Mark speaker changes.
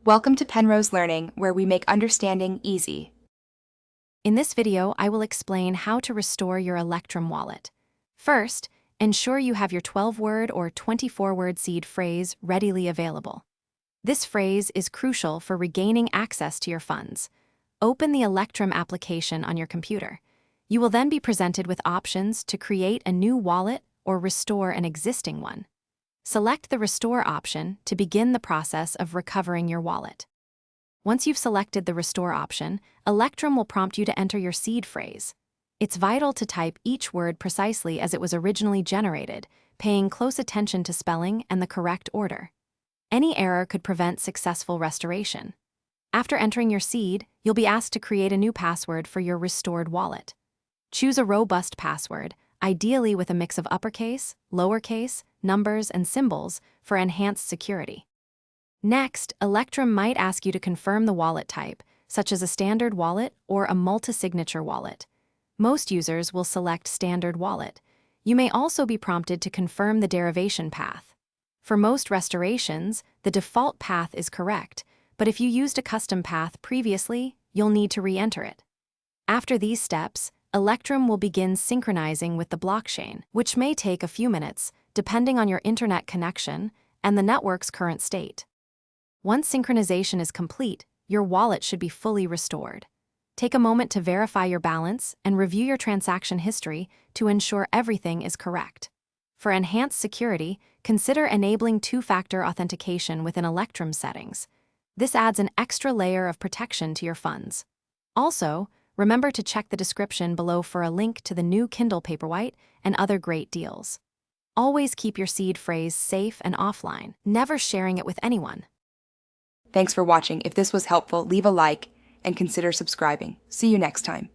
Speaker 1: Welcome to Penrose Learning, where we make understanding easy.
Speaker 2: In this video, I will explain how to restore your Electrum wallet. First, ensure you have your 12-word or 24-word seed phrase readily available. This phrase is crucial for regaining access to your funds. Open the Electrum application on your computer. You will then be presented with options to create a new wallet or restore an existing one. Select the Restore option to begin the process of recovering your wallet. Once you've selected the Restore option, Electrum will prompt you to enter your seed phrase. It's vital to type each word precisely as it was originally generated, paying close attention to spelling and the correct order. Any error could prevent successful restoration. After entering your seed, you'll be asked to create a new password for your restored wallet. Choose a robust password, ideally with a mix of uppercase, lowercase, numbers, and symbols for enhanced security. Next, Electrum might ask you to confirm the wallet type, such as a standard wallet or a multi-signature wallet. Most users will select standard wallet. You may also be prompted to confirm the derivation path. For most restorations, the default path is correct, but if you used a custom path previously, you'll need to re-enter it. After these steps, Electrum will begin synchronizing with the blockchain, which may take a few minutes, depending on your internet connection and the network's current state. Once synchronization is complete, your wallet should be fully restored. Take a moment to verify your balance and review your transaction history to ensure everything is correct. For enhanced security, consider enabling two-factor authentication within Electrum settings. This adds an extra layer of protection to your funds. Also, remember to check the description below for a link to the new Kindle Paperwhite and other great deals. Always keep your seed phrase safe and offline, never sharing it with anyone.
Speaker 1: Thanks for watching. If this was helpful, leave a like and consider subscribing. See you next time.